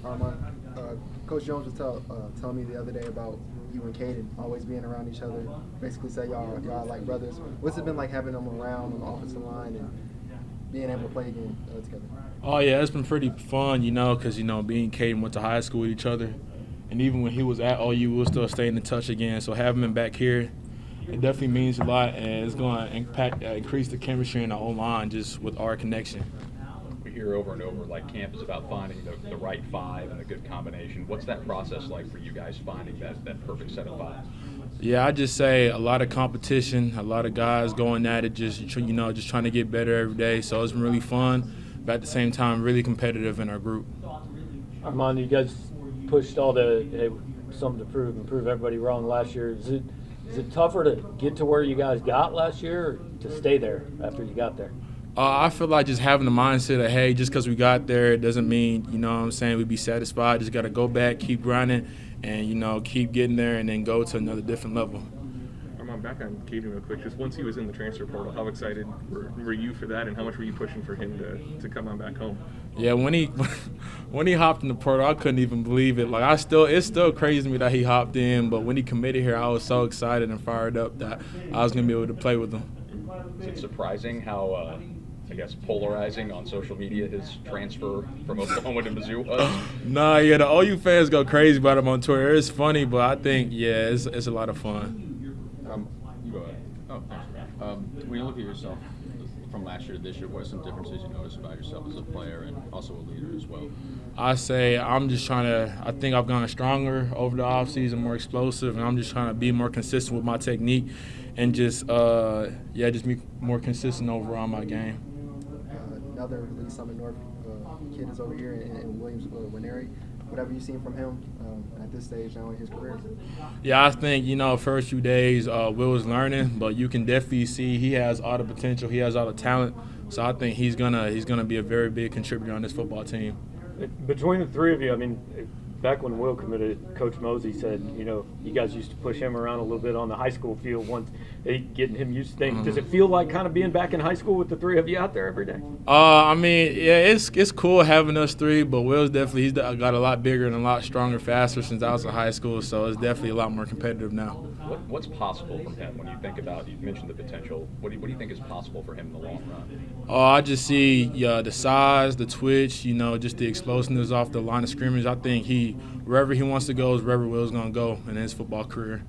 Armand, Coach Jones was telling me the other day about you and Caden always being around each other. Basically, say y'all are like brothers. What's it been like having them around on the offensive line and being able to play again together? Oh, yeah, it's been pretty fun, because, me and Caden went to high school with each other. And even when he was at OU, we were still staying in touch again. So having him back here, it definitely means a lot, and it's going to increase the chemistry in the O-line just with our connection. We hear over and over, like, camp is about finding the right five and a good combination. What's that process like for you guys finding that perfect set of fives? Yeah, I just say a lot of competition, a lot of guys going at it, just trying to get better every day. So it's been really fun, but at the same time, really competitive in our group. Armand, you guys pushed all the something to prove everybody wrong last year. Is it tougher to get to where you guys got last year, or to stay there after you got there? I feel like just having the mindset of, hey, just because we got there, it doesn't mean, we'd be satisfied. Just got to go back, keep grinding, and, keep getting there and then go to another different level. Armand, back on Caden real quick. Just once he was in the transfer portal, how excited were you for that, and how much were you pushing for him to come on back home? Yeah, when he hopped in the portal, I couldn't even believe it. Like it's still crazy to me that he hopped in, but when he committed here, I was so excited and fired up that I was gonna be able to play with him. Is it surprising how, polarizing on social media his transfer from Oklahoma to Mizzou was? Nah, yeah, the OU fans go crazy about him on Twitter. It's funny, but I think, it's a lot of fun. You go ahead. Oh, thanks. When you look at yourself from last year to this year, what are some differences you notice about yourself as a player and also a leader as well? I say I think I've gotten stronger over the offseason, more explosive, and I'm just trying to be more consistent with my technique and just be more consistent overall in my game. Another Lee Summit North kid is over here in Williams Winery. Whatever you've seen from him at this stage now in his career? Yeah, I think, first few days Will was learning, but you can definitely see he has all the potential, he has all the talent. So I think he's gonna be a very big contributor on this football team. Between the three of you, back when Will committed, Coach Mosey said, you guys used to push him around a little bit on the high school field once getting him used to things. Mm-hmm. Does it feel like kind of being back in high school with the three of you out there every day? It's cool having us three, but Will's he's got a lot bigger and a lot stronger, faster since I was in high school, so it's definitely a lot more competitive now. What's possible from him when you think about, you mentioned the potential, what do you think is possible for him in the long run? I just see the size, the twitch, just the explosiveness off the line of scrimmage. I think wherever he wants to go is wherever Will's going to go in his football career.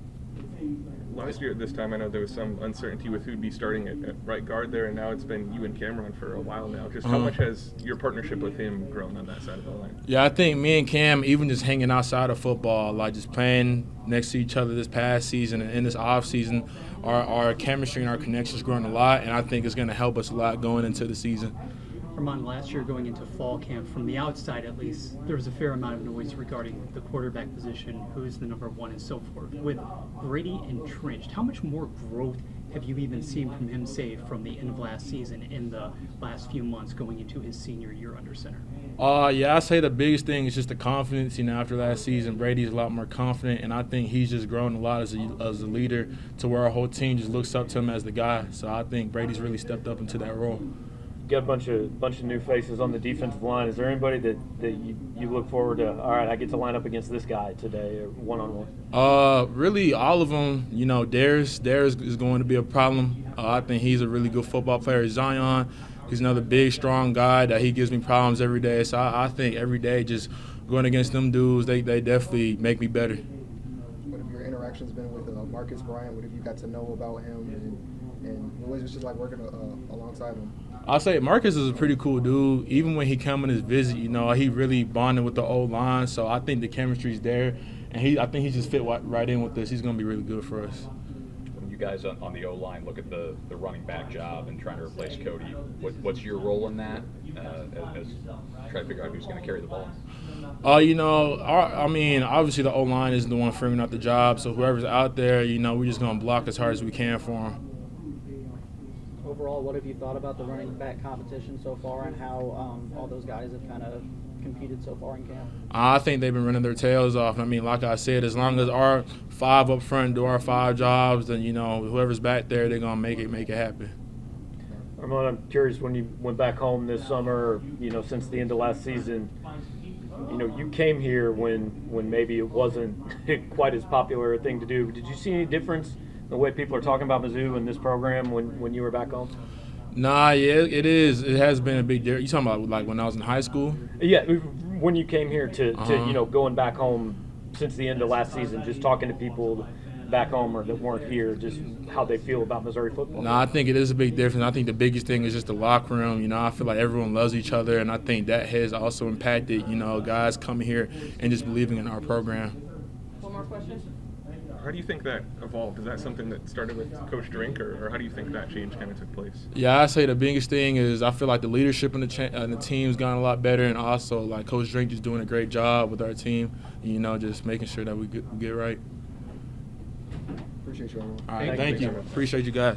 Last year at this time, I know there was some uncertainty with who'd be starting at right guard there, and now it's been you and Cameron for a while now. Just how much has your partnership with him grown on that side of the line? Yeah, I think me and Cam, even just hanging outside of football, like just playing next to each other this past season and in this off season, our chemistry and our connections grown a lot, and I think it's going to help us a lot going into the season. Armand, last year going into fall camp, from the outside at least, there was a fair amount of noise regarding the quarterback position, who's the number one and so forth. With Brady entrenched, how much more growth have you even seen from him, say, from the end of last season in the last few months going into his senior year under center? I say the biggest thing is just the confidence. After last season, Brady's a lot more confident, and I think he's just grown a lot as a leader to where our whole team just looks up to him as the guy. So I think Brady's really stepped up into that role. Got a bunch of new faces on the defensive line. Is there anybody that you look forward to? All right, I get to line up against this guy today, or one-on-one. Really, all of them. Darius is going to be a problem. I think he's a really good football player. Zion, he's another big, strong guy that he gives me problems every day. So I think every day just going against them dudes, they definitely make me better. What have your interactions been with Marcus Bryant? What have you got to know about him? And what was it just like working alongside him? I'll say Marcus is a pretty cool dude. Even when he came on his visit, he really bonded with the old line. So I think the chemistry's there, and I think he just fit right in with this. He's going to be really good for us. When you guys on the O-line look at the running back job and trying to replace Cody, what's your role in that? As try to figure out who's going to carry the ball. Obviously the O-line is the one figuring out the job. So whoever's out there, we're just going to block as hard as we can for him. Overall, what have you thought about the running back competition so far and how all those guys have kind of competed so far in camp? I think they've been running their tails off. Like I said, as long as our five up front do our five jobs, then, whoever's back there, they're going to make it happen. Armand, I'm curious, when you went back home this summer, since the end of last season, you know, you came here when maybe it wasn't quite as popular a thing to do. Did you see any difference in the way people are talking about Mizzou and this program when you were back home? Nah, yeah, it is. It has been a big difference. You talking about like when I was in high school? Yeah, when you came here to Uh-huh. you know, going back home since the end of last season, just talking to people back home or that weren't here, just how they feel about Missouri football. No, I think it is a big difference. I think the biggest thing is just the locker room. You know, I feel like everyone loves each other, and I think that has also impacted, you know, guys coming here and just believing in our program. One more question. How do you think that evolved? Is that something that started with Coach Drink, or how do you think that change kind of took place? Yeah, I say the biggest thing is I feel like the leadership in the team's gotten a lot better, and also like Coach Drink is doing a great job with our team. You know, just making sure that we get right. Appreciate you, Armand. All right, thank you. Appreciate you guys.